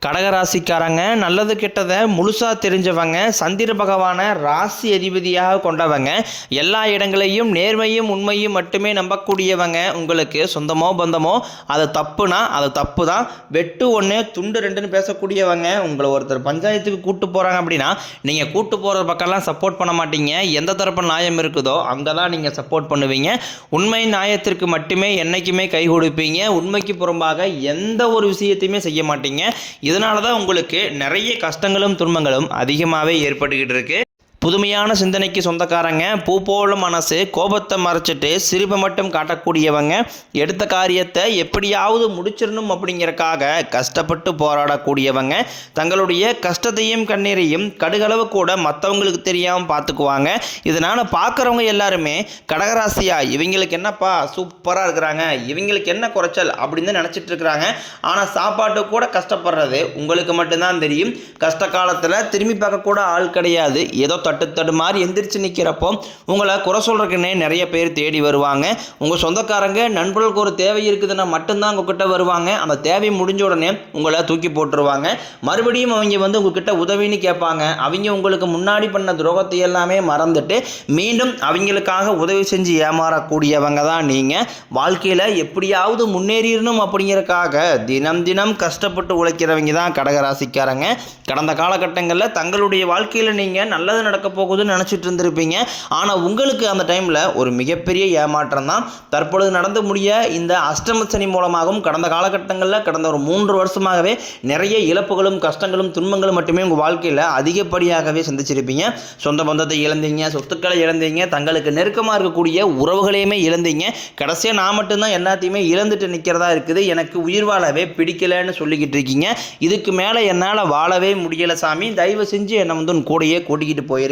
கடகராசிக்காரங்க நல்லது கெட்டதை முழுசாக தெரிஞ்சவங்க, சந்திர பகவானை ராசி அதிபதியாக கொண்டவங்க, எல்லா இடங்களையும் நேர்மையும் உண்மையும் மட்டுமே நம்பக்கூடியவங்க. உங்களுக்கு சொந்தமோ பந்தமோ அது தப்புனா அது தப்பு தான், வெட்டு ஒன்று துண்டு ரெண்டுன்னு பேசக்கூடியவங்க. உங்களை ஒருத்தர் பஞ்சாயத்துக்கு கூட்டு போகிறாங்க அப்படின்னா நீங்கள் கூட்டு போகிற பக்கம்லாம் சப்போர்ட் பண்ண மாட்டீங்க. எந்த தரப்பு நியாயம் இருக்குதோ அங்கே தான் நீங்கள் சப்போர்ட் பண்ணுவீங்க. உண்மை நியாயத்திற்கு மட்டுமே என்றைக்குமே கை கொடுப்பீங்க. உண்மைக்கு புறம்பாக எந்த ஒரு விஷயத்தையுமே செய்ய மாட்டீங்க. இதனால தான் உங்களுக்கு நிறைய கஷ்டங்களும் துன்பங்களும் அதிகமாகவே ஏற்பட்டுக்கிட்டு இருக்கு. புதுமையான சிந்தனைக்கு சொந்தக்காரங்க, பூ போல மனசு, கோபத்தை மறைச்சிட்டு சிரிப்பை மட்டும் காட்டக்கூடியவங்க, எடுத்த காரியத்தை எப்படியாவது முடிச்சிடணும் அப்படிங்கிறக்காக கஷ்டப்பட்டு போராடக்கூடியவங்க, தங்களுடைய கஷ்டத்தையும் கண்ணீரையும் கடுகளவு கூட மற்றவங்களுக்கு தெரியாமல் பார்த்துக்குவாங்க. இதனால் பார்க்குறவங்க எல்லாருமே கடகராசியா இவங்களுக்கு என்னப்பா சூப்பராக இருக்கிறாங்க, இவங்களுக்கு என்ன குறைச்சல் அப்படின்னு நினச்சிட்டு இருக்கிறாங்க. ஆனால் சாப்பாட்டு கூட கஷ்டப்படுறது உங்களுக்கு மட்டும்தான் தெரியும். கஷ்ட காலத்தில் திரும்பி பார்க்கக்கூட ஆள் கிடையாது. ஏதோ தட்டு மாதிரி எந்திரிச்சு நிற்கிறப்போ உங்களை குறை சொல்றதுக்குன்னே நிறைய பேர் தேடி வருவாங்க. உங்கள் சொந்தக்காரங்க நண்பர்களுக்கு ஒரு தேவை இருக்குதுன்னா மட்டும்தான் உங்ககிட்ட வருவாங்க. அந்த தேவை முடிஞ்ச உடனே உங்களை தூக்கி போட்டுருவாங்க. மறுபடியும் அவங்க உங்ககிட்ட உதவின்னு கேட்பாங்க. அவங்க உங்களுக்கு முன்னாடி பண்ண துரோகத்தை எல்லாமே மறந்துட்டு மீண்டும் அவங்களுக்காக உதவி செஞ்சு ஏமாறக்கூடியவங்க தான் நீங்கள். வாழ்க்கையில் எப்படியாவது முன்னேறிடணும் அப்படிங்கிறதுக்காக தினம் தினம் கஷ்டப்பட்டு உழைக்கிறவங்க தான் கடகராசிக்காரங்க. கடந்த காலகட்டங்களில் தங்களுடைய வாழ்க்கையில் நீங்கள் நல்லது நடக்க போகுதுன்னு நினச்சிட்டு இருந்திருப்பீங்க. ஆனால் உங்களுக்கு அந்த டைமில் ஒரு மிகப்பெரிய ஏமாற்றம் தான். தற்பொழுது நடந்து முடிய இந்த அஷ்டம சனி மூலமாகவும் கடந்த காலகட்டங்களில் கடந்த ஒரு 3 வருஷமாகவே நிறைய இழப்புகளும் கஷ்டங்களும் துன்பங்களும் மட்டுமே உங்கள் வாழ்க்கையில் அதிகப்படியாகவே சந்திச்சிருப்பீங்க. சொந்த பந்தத்தை இழந்தீங்க, சொத்துக்களை இழந்தீங்க, தங்களுக்கு நெருக்கமாக இருக்கக்கூடிய உறவுகளையுமே இழந்தீங்க. கடைசியாக நான் மட்டும்தான் எல்லாத்தையுமே இழந்துட்டு நிற்கிறதா இருக்குது, எனக்கு உயிர் வாழவே பிடிக்கலன்னு சொல்லிக்கிட்டு இருக்கீங்க. இதுக்கு மேலே என்னால் வாழவே முடியலை சாமி, தயவு செஞ்சு என்னை உன் கூடையே கூட்டிக்கிட்டு போயிரு.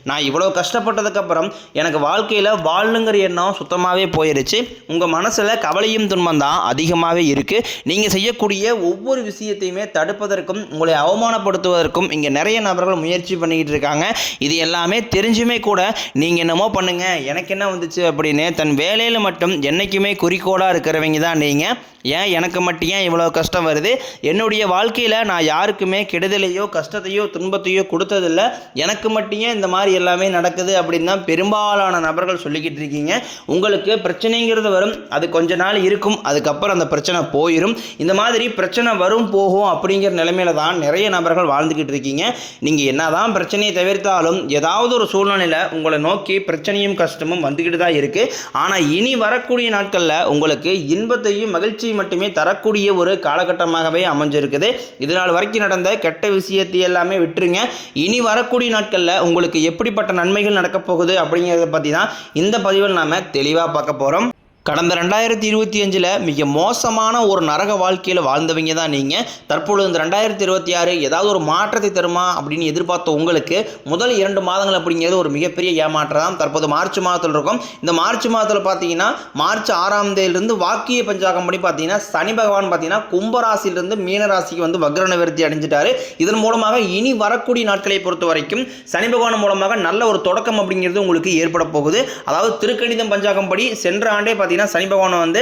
நான் இவ்வளோ கஷ்டப்பட்டதுக்கப்புறம் எனக்கு வாழ்க்கையில் வாழணுங்கிற எண்ணம் சுத்தமாகவே போயிருச்சு. உங்கள் மனசில் கவலையும் துன்பம் தான் அதிகமாகவே இருக்குது. நீங்கள் செய்யக்கூடிய ஒவ்வொரு விஷயத்தையுமே தடுப்பதற்கும் உங்களை அவமானப்படுத்துவதற்கும் இங்கே நிறைய நபர்கள் முயற்சி பண்ணிக்கிட்டு இருக்காங்க. இது எல்லாமே தெரிஞ்சுமே கூட நீங்கள் என்னமோ பண்ணுங்க எனக்கு என்ன வந்துச்சு அப்படின்னு தன் வேலையில் மட்டும் என்றைக்குமே குறிக்கோளாக இருக்கிறவங்க தான் நீங்கள். ஏன் எனக்கு மட்டும் ஏன் இவ்வளோ கஷ்டம் வருது, என்னுடைய வாழ்க்கையில் நான் யாருக்குமே கெடுதலையோ கஷ்டத்தையோ துன்பத்தையோ கொடுத்ததில்லை, எனக்கு மட்டும் ஏன் இந்த மாதிரி எல்லாமே நடக்குது அப்படின்னு தான் பெரும்பாலான நபர்கள் சொல்லிக்கிட்டு இருக்கீங்க. உங்களுக்கு பிரச்சனைங்கிறது வரும், அது கொஞ்ச நாள் இருக்கும், அதுக்கப்புறம் அந்த பிரச்சனை போயிடும். இந்த மாதிரி பிரச்சனை வரும் போகும் அப்படிங்கிற நிலைமையில தான் நிறைய நபர்கள் வாழ்ந்துக்கிட்டு இருக்கீங்க. நீங்கள் என்னதான் பிரச்சனையை தவிர்த்தாலும் ஏதாவது ஒரு சூழ்நிலையில் உங்களை நோக்கி பிரச்சனையும் கஷ்டமும் வந்துக்கிட்டு தான் இருக்குது. ஆனால் இனி வரக்கூடிய நாட்களில் உங்களுக்கு இன்பத்தையும் மகிழ்ச்சியும் மட்டுமே தரக்கூடிய ஒரு காலகட்டமாகவே அமைஞ்சிருக்குது. இதனால் வரைக்கும் நடந்த கெட்ட விஷயத்தை எல்லாமே விட்டுருங்க. இனி வரக்கூடிய நாட்களில் உங்களுக்கு எப்படிப்பட்ட நன்மைகள் நடக்க போகுது அப்படிங்கிறத பற்றி தான் இந்த பதிவில் நாம் தெளிவாக பார்க்க போகிறோம். கடந்த 2025 மிக மோசமான ஒரு நரக வாழ்க்கையில் வாழ்ந்தவங்க தான் நீங்கள். தற்பொழுது இந்த 2026 ஏதாவது ஒரு மாற்றத்தை தருமா அப்படின்னு எதிர்பார்த்த உங்களுக்கு முதல் 2 மாதங்கள் அப்படிங்கிறது ஒரு மிகப்பெரிய ஏமாற்றம் தான். தற்போது மார்ச் மாதத்தில் இருக்கும். இந்த மார்ச் மாதத்தில் பார்த்தீங்கன்னா மார்ச் 6ஆம் தேதியிலிருந்து வாக்கிய பஞ்சாங்கம் படி பார்த்தீங்கன்னா சனி பகவான் பார்த்தீங்கன்னா கும்பராசிலிருந்து மீனராசிக்கு வக்ர நிவர்த்தி அடைஞ்சிட்டாரு. இதன் மூலமாக இனி வரக்கூடிய நாட்களை பொறுத்த வரைக்கும் சனி பகவான் மூலமாக நல்ல ஒரு தொடக்கம் அப்படிங்கிறது உங்களுக்கு ஏற்பட போகுது. அதாவது திருக்கணிதம் பஞ்சாங்கம் படி சென்ற ஆண்டே சனி பகவான்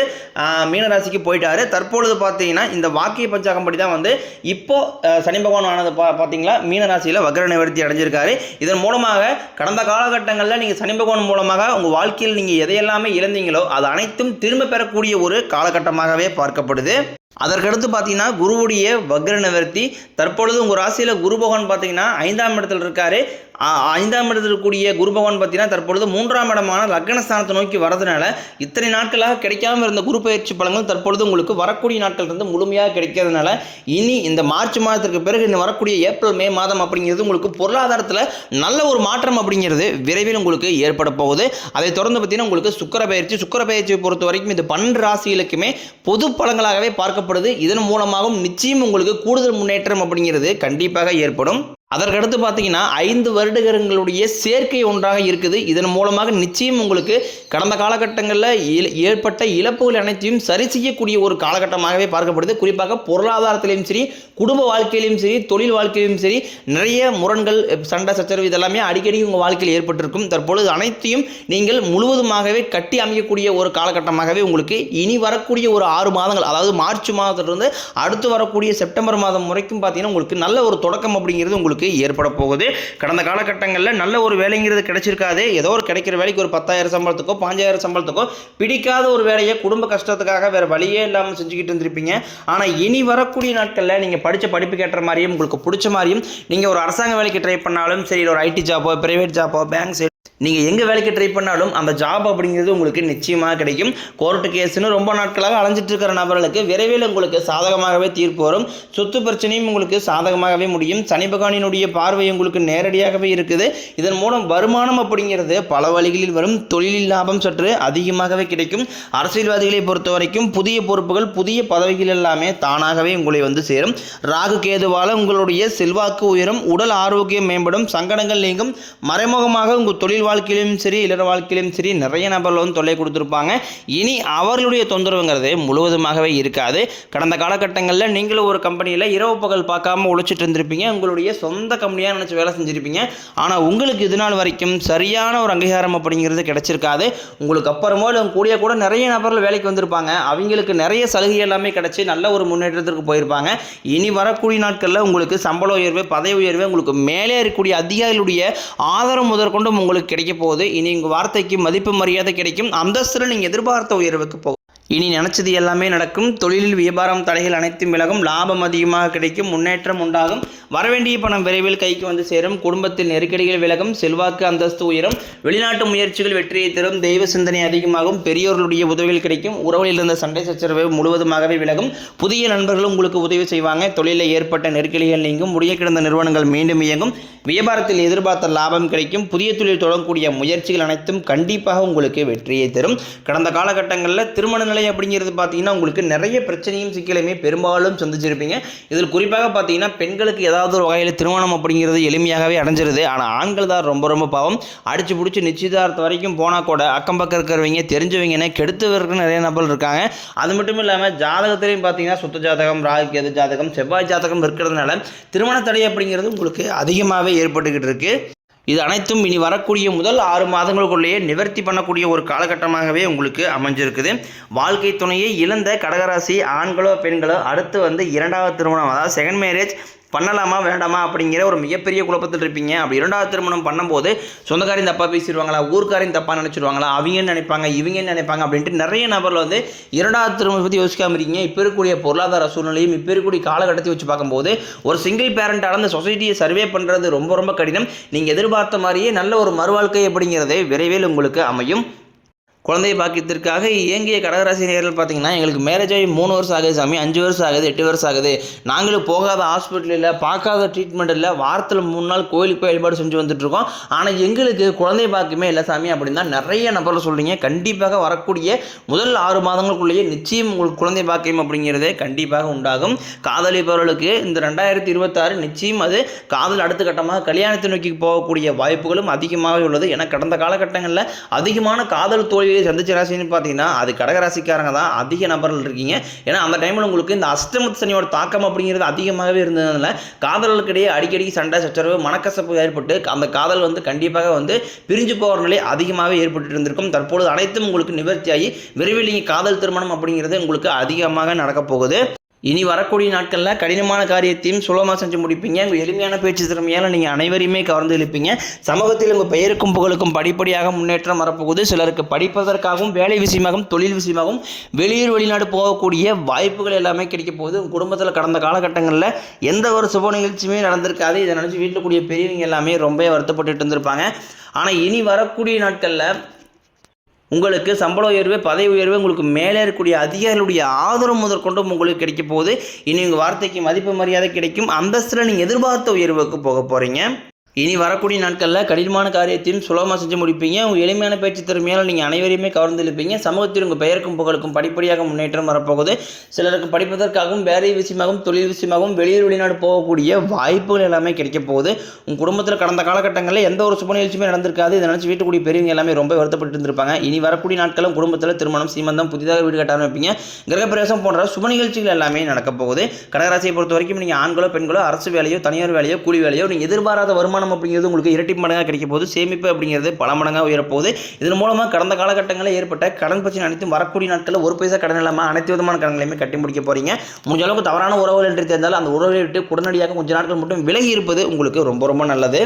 மீனராசிக்கு போயிட்டாரு. தற்பொழுது பார்த்தீங்கன்னா இந்த வாக்கிய பஞ்சாங்கம் படி தான் இப்போ சனி பகவான் ஆனது பார்த்தீங்களா மீனராசியில் வக்ர நிவர்த்தி அடைஞ்சிருக்காரு. இதன் மூலமாக கடந்த காலகட்டங்களில் நீங்கள் சனி பகவான் மூலமாக உங்கள் வாழ்க்கையில் நீங்கள் எதையெல்லாமே இழந்தீங்களோ அது அனைத்தும் திரும்ப பெறக்கூடிய ஒரு காலகட்டமாகவே பார்க்கப்படுது. அதற்கடுத்து பார்த்தீங்கன்னா குருவுடைய வக்ர நிவர்த்தி. தற்பொழுது உங்கள் ராசியில் குரு பகவான் பார்த்தீங்கன்னா 5ஆம் இடத்தில் இருக்காரு. 5ஆம் இடத்தில் இருக்கக்கூடிய குரு பகவான் பார்த்தீங்கன்னா தற்பொழுது 3ஆம் இடமான லக்னஸ்தானத்தை நோக்கி வரதுனால இத்தனை நாட்களாக கிடைக்காம இருந்த குரு பயிற்சி பலன்கள் தற்பொழுது உங்களுக்கு வரக்கூடிய நாட்கள் முழுமையாக கிடைக்கிறதுனால இனி இந்த மார்ச் மாதத்திற்கு பிறகு இந்த வரக்கூடிய ஏப்ரல் மே மாதம் அப்படிங்கிறது உங்களுக்கு பொருளாதாரத்தில் நல்ல ஒரு மாற்றம் அப்படிங்கிறது விரைவில் உங்களுக்கு ஏற்பட போகுது. அதை தொடர்ந்து பார்த்தீங்கன்னா உங்களுக்கு சுக்கிர பயிற்சியை பொறுத்த வரைக்கும் இது 12 ராசிகளுக்குமே பொது பலன்களாகவே பார்க்கப்படுது. இதன் மூலமாகவும் நிச்சயம் உங்களுக்கு கூடுதல் முன்னேற்றம் அப்படிங்கிறது கண்டிப்பாக ஏற்படும். அதற்கடுத்து பார்த்தீங்கன்னா 5 வருடங்களுடைய சேர்க்கை ஒன்றாக இருக்குது. இதன் மூலமாக நிச்சயம் உங்களுக்கு கடந்த காலகட்டங்களில் ஏற்பட்ட இழப்புகள் அனைத்தையும் சரி செய்யக்கூடிய ஒரு காலகட்டமாகவே பார்க்கப்படுது. குறிப்பாக பொருளாதாரத்திலையும் சரி, குடும்ப வாழ்க்கையிலும் சரி, தொழில் வாழ்க்கையிலும் சரி, நிறைய முரண்கள், சண்டை சச்சரவு இதெல்லாமே அடிக்கடி உங்கள் வாழ்க்கையில் ஏற்பட்டிருக்கும். தற்பொழுது அனைத்தையும் நீங்கள் முழுவதுமாகவே கட்டி அமைக்கக்கூடிய ஒரு காலகட்டமாகவே உங்களுக்கு இனி வரக்கூடிய ஒரு 6 மாதங்கள், அதாவது மார்ச் மாதத்திலிருந்து அடுத்து வரக்கூடிய செப்டம்பர் மாதம் வரைக்கும் பார்த்தீங்கன்னா உங்களுக்கு நல்ல ஒரு தொடக்கம் அப்படிங்கிறது உங்களுக்கு ஏற்பட போகுது. கடந்த காலகட்டங்களில் நல்ல ஒரு வேலைங்கிறது கிடைச்சிருக்காது. ஏதோ ஒரு கிடைக்கிற வேலைக்கு ஒரு 10,000 சம்பளத்துக்கோ 5,000 சம்பளத்துக்கோ பிடிக்காத ஒரு வேலையை குடும்ப கஷ்டத்துக்காக வேற வழியே இல்லாமல் செஞ்சுக்கிட்டு இருந்திருப்பீங்க. ஆனால் இனி வரக்கூடிய நாட்களில் நீங்கள் படித்த படிப்புக்கு ஏற்ற மாதிரியும் உங்களுக்கு பிடிச்ச மாதிரியும் நீங்கள் ஒரு அரசாங்க வேலைக்கு ட்ரை பண்ணாலும் சரி, ஒரு ஐடி ஜாப்போ, பிரைவேட் ஜாப்போ, பேங்க் நீங்கள் எங்கே வேலைக்கு ட்ரை பண்ணாலும் அந்த ஜாப் அப்படிங்கிறது உங்களுக்கு நிச்சயமாக கிடைக்கும். கோர்ட்டு கேஸுன்னு ரொம்ப நாட்களாக அலைஞ்சிட்டு இருக்கிற நபர்களுக்கு விரைவில் உங்களுக்கு சாதகமாகவே தீர்ப்பு வரும். சொத்து பிரச்சனையும் உங்களுக்கு சாதகமாகவே முடியும். சனி பகவானினுடைய பார்வை உங்களுக்கு நேரடியாகவே இருக்குது. இதன் மூலம் வருமானம் அப்படிங்கிறது பல வழிகளில் வரும். தொழிலில் லாபம் சற்று அதிகமாகவே கிடைக்கும். அரசியல்வாதிகளை பொறுத்த வரைக்கும் புதிய பொறுப்புகள், புதிய பதவிகள் எல்லாமே தானாகவே உங்களை வந்து சேரும். ராகு கேதுவால் உங்களுடைய செல்வாக்கு உயரும், உடல் ஆரோக்கியம் மேம்படும், சங்கடங்கள் நீங்கும். மறைமுகமாக உங்கள் தொழில் வாழ்க்கையிலும் சரி, இல்லற வாழ்க்கையிலும் சரி நிறைய நபர்கள் வந்து தொல்லை கொடுத்துருப்பாங்க. இனி அவர்களுடைய தொந்தரவுங்கிறது முழுவதுமாகவே இருக்காது. கடந்த காலகட்டங்களில் நீங்களும் ஒரு கம்பெனியில் இரவு பகல் பார்க்காம உழைச்சிட்டு இருந்திருப்பீங்க. உங்களுடைய சொந்த கம்பெனியாக நினச்சி வேலை செஞ்சுருப்பீங்க. ஆனால் உங்களுக்கு இது நாள் வரைக்கும் சரியான ஒரு அங்கீகாரம் அப்படிங்கிறது கிடைச்சிருக்காது. உங்களுக்கு அப்புறமோ கூடிய கூட நிறைய நபர்கள் வேலைக்கு வந்திருப்பாங்க. அவங்களுக்கு நிறைய சலுகை எல்லாமே கிடைச்சி நல்ல ஒரு முன்னேற்றத்திற்கு போயிருப்பாங்க. இனி வரக்கூடிய நாட்களில் உங்களுக்கு சம்பள உயர்வு, பதவி உயர்வு, உங்களுக்கு மேலே இருக்கக்கூடிய அதிகாரிகளுடைய ஆதரவு முதற்கொண்டும் உங்களுக்கு கிடைக்க போகுது. இனி உங்கள் வார்த்தைக்கு மதிப்பு மரியாதை கிடைக்கும். அந்தஸ்தில் நீங்கள் எதிர்பார்த்த உயர்வுக்கு போகும். இனி நினச்சது எல்லாமே நடக்கும். தொழிலில் வியாபாரம் தடைகள் அனைத்தும் விலகும். லாபம் அதிகமாக கிடைக்கும். முன்னேற்றம் உண்டாகும். வரவேண்டிய பணம் விரைவில் கைக்கு வந்து சேரும். குடும்பத்தில் நெருக்கடிகள் விலகும். செல்வாக்கு அந்தஸ்து உயரும். வெளிநாட்டு முயற்சிகள் வெற்றியை தரும். தெய்வ சிந்தனை அதிகமாகும். பெரியோர்களுடைய உதவிகள் கிடைக்கும். உறவுகளில் இருந்த சண்டை சச்சரவு முழுவதுமாகவே விலகும். புதிய நண்பர்களும் உங்களுக்கு உதவி செய்வாங்க. தொழிலில் ஏற்பட்ட நெருக்கடிகள் நீங்கும். முடிய கிடந்த நிறுவனங்கள் மீண்டும் இயங்கும். வியாபாரத்தில் எதிர்பார்த்த லாபம் கிடைக்கும். புதிய தொழில் தொடங்கக்கூடிய முயற்சிகள் அனைத்தும் கண்டிப்பாக உங்களுக்கு வெற்றியை தரும். கடந்த காலகட்டங்களில் திருமண நிலை அப்படிங்கிறது பார்த்தீங்கன்னா உங்களுக்கு நிறைய பிரச்சனையும் சிக்கலையுமே பெரும்பாலும் சந்திச்சிருப்பீங்க. இதில் குறிப்பாக பார்த்தீங்கன்னா பெண்களுக்கு ஏதாவது ஒரு வகையில் திருமணம் அப்படிங்கிறது எளிமையாகவே அடைஞ்சிருது. ஆனால் ஆண்கள் தான் ரொம்ப பாவம். அடிச்சு பிடிச்சி நிச்சயதார்த்தம் வரைக்கும் போனால் கூட அக்கம் பக்கம் இருக்கிறவங்க தெரிஞ்சவங்கன்னு கெடுத்து நிறைய நபர்கள் இருக்காங்க. அது மட்டும் இல்லாமல் ஜாதகத்திலையும் பார்த்தீங்கன்னா சுத்த ஜாதகம், ராகு கேது ஜாதகம், செவ்வாய் ஜாதகம் இருக்கிறதுனால திருமண தடை அப்படிங்கிறது உங்களுக்கு அதிகமாகவே ஏற்பட்டுக்கிட்டு இருக்கு. இது அனைத்தும் இனி வரக்கூடிய முதல் 6 மாதங்களுக்குள்ளேயே நிவர்த்தி பண்ணக்கூடிய ஒரு காலகட்டமாகவே உங்களுக்கு அமைஞ்சிருக்குது. வாழ்க்கை துணையை இழந்த கடகராசி ஆண்களோ பெண்களோ அடுத்து வந்து 2வது திருமணம், அதாவது செகண்ட் மேரேஜ் பண்ணலாமா வேண்டாமா அப்படிங்கிற ஒரு மிகப்பெரிய குழப்பத்தில் இருப்பீங்க. அப்படி 2வது திருமணம் பண்ணும்போது சொந்தக்காரையும் தப்பாக பேசிடுவாங்களா, ஊர்க்காரையும் தப்பாக நினச்சிடுவாங்களா, அவங்கன்னு நினைப்பாங்க, இவங்கன்னு நினைப்பாங்க அப்படின்ட்டு நிறைய நபர்கள் வந்து 2வது திருமணம் பற்றி யோசிக்காமல் இருக்கீங்க. இப்போ இருக்கக்கூடிய பொருளாதார சூழ்நிலையும் இப்போ இருக்கக்கூடிய காலகட்டத்தை வச்சு பார்க்கும்போது ஒரு சிங்கிள் பேரண்டால் அந்த சொசைட்டியை சர்வே பண்ணுறது ரொம்ப கடினம். நீங்கள் எதிர்பார்த்த மாதிரியே நல்ல ஒரு மறுவாழ்க்கை அப்படிங்கிறது விரைவில் உங்களுக்கு அமையும். குழந்தை பாக்கியத்திற்காக இயங்கிய கடகராசி நேயர்கள் பார்த்தீங்கன்னா எங்களுக்கு மேரேஜ் ஆகி 3 வருஷம் ஆகுது சாமி, 5 வருஷம் ஆகுது, 8 வருஷம் ஆகுது, நாங்களும் போகாத ஹாஸ்பிட்டல் இல்லை, பார்க்காத ட்ரீட்மெண்ட் இல்லை, வாரத்தில் 3 நாள் கோயிலுக்கு போய் வழிபாடு செஞ்சு வந்துட்டுருக்கோம், ஆனால் எங்களுக்கு குழந்தை பாக்கியமே இல்லை சாமி அப்படின்னு தான் நிறைய நபர்கள் சொல்கிறீங்க. கண்டிப்பாக வரக்கூடிய முதல் 6 மாதங்களுக்குள்ளேயே நிச்சயம் உங்களுக்கு குழந்தை பாக்கியம் அப்படிங்கிறதே கண்டிப்பாக உண்டாகும். காதலிப்பவர்களுக்கு இந்த 2026 நிச்சயம் அது காதல் அடுத்த கட்டமாக கல்யாணத்தை நோக்கி போகக்கூடிய வாய்ப்புகளும் அதிகமாகவே உள்ளது. ஏன்னா கடந்த காலகட்டங்களில் அதிகமான காதல் தோல்வி சந்திச்ச ராசின்னு பார்த்தீங்கன்னா அது கடகராசிக்காரங்க தான் அதிக நபர்கள் இருக்கீங்க. ஏன்னா அந்த டைமில் உங்களுக்கு இந்த அஷ்டமத்து சனியோட தாக்கம் அப்படிங்கிறது அதிகமாகவே இருந்ததுனால காதல்களுக்கிடையே அடிக்கடி சண்டை சச்சரவு மனக்கசப்பு ஏற்பட்டு அந்த காதல் வந்து கண்டிப்பாக வந்து பிரிஞ்சு போகிற நிலை அதிகமாகவே ஏற்பட்டு இருந்திருக்கும். தற்பொழுது அனைத்தும் உங்களுக்கு நிவர்த்தியாகி விரைவில் நீங்கள் காதல் திருமணம் அப்படிங்கிறது உங்களுக்கு அதிகமாக நடக்கப் போகுது. இனி வரக்கூடிய நாட்களில் கடினமான காரியத்தையும் சுலபமாக செஞ்சு முடிப்பீங்க. உங்கள் எளிமையான பேச்சு திறமையால் நீங்கள் அனைவரையுமே கவர்ந்து இழுப்பீங்க. சமூகத்தில் உங்கள் பெயருக்கும் புகழுக்கும் படிப்படியாக முன்னேற்றம் வரப்போகுது. சிலருக்கு படிப்பதற்காகவும் வேலை விஷயமாகவும் தொழில் விஷயமாகவும் வெளியூர் வெளிநாடு போகக்கூடிய வாய்ப்புகள் எல்லாமே கிடைக்க போகுது. உங்கள் குடும்பத்தில் கடந்த காலகட்டங்களில் எந்த ஒரு சுப நிகழ்ச்சியுமே நடந்திருக்காது. இதை நினச்சி வீட்டில் கூடிய பெரியவங்க எல்லாமே ரொம்ப வருத்தப்பட்டு இருந்திருப்பாங்க. ஆனால் இனி வரக்கூடிய நாட்களில் உங்களுக்கு சம்பள உயர்வு, பதவி உயர்வு, உங்களுக்கு மேலே இருக்கக்கூடிய அதிகாரிகளுடைய ஆதரவு முதற்கொண்டும் உங்களுக்கு கிடைக்க போகுது. இனி உங்கள் வார்த்தைக்கு மதிப்பு மரியாதை கிடைக்கும். அந்தஸ்தில் நீங்கள் எதிர்பார்த்த உயர்வுக்கு போக போகிறீங்க. இனி வரக்கூடிய நாட்களில் கடினமான காரியத்தையும் சுலபமாக செஞ்சு முடிப்பீங்க. உங்கள் எளிமையான பேச்சு திறமையால் நீங்கள் அனைவரையுமே கவர்ந்திருப்பீங்க. சமூகத்தில் உங்கள் பெயருக்கும் புகழுக்கும் படிப்படியாக முன்னேற்றம் வரப்போகுது. சிலருக்கு படிப்பதற்காகவும் வேலை விஷயமாகவும் தொழில் விஷயமாகவும் வெளிநாடு போகக்கூடிய வாய்ப்புகள் எல்லாமே கிடைக்க போகுது. உங்கள் குடும்பத்தில் கடந்த காலகட்டங்களில் எந்த ஒரு சுப நிகழ்ச்சியுமே நடந்திருக்காது. இதை நினச்சி வீட்டுக்கூடிய பெரியவங்க எல்லாமே ரொம்ப வருத்தப்பட்டு இருந்திருப்பாங்க. இனி வரக்கூடிய நாட்களும் குடும்பத்தில் திருமணம், சீமந்தம், புதிதாக வீடு கட்ட ஆரம்பிப்பீங்க. கிரகப்பிரவேசம் போன்ற சுப நிகழ்ச்சிகள் எல்லாமே நடக்க போகுது. கடகராசியை பொறுத்த வரைக்கும் நீங்கள் ஆண்களோ பெண்களோ அரசு வேலையோ தனியார் வேலையோ கூலி வேலையோ நீங்கள் எதிர்பாராத வருமானம் அப்படிங்கிறது உங்களுக்கு இரட்டி மடங்காக கிடைக்க போகுது. சேமிப்பு அப்படிங்கிறது பல மடங்காக உயரப்போகுது. இதன் மூலமாக கடந்த காலகட்டங்களில் ஏற்பட்ட கடன் பிரச்சனை அனைத்தும் வரக்கூடிய நாட்களில் ஒரு பைசா கடன் இல்லாமல் அனைத்து விதமான கடன்களையுமே கட்டி முடிக்க போறீங்க. முடிஞ்ச அளவுக்கு தவறான உறவுகள் என்று தெரிந்தால் அந்த உறவை விட்டு உடனடியாக கொஞ்ச நாட்கள் மட்டும் விலகி இருப்பது உங்களுக்கு ரொம்ப ரொம்ப நல்லது.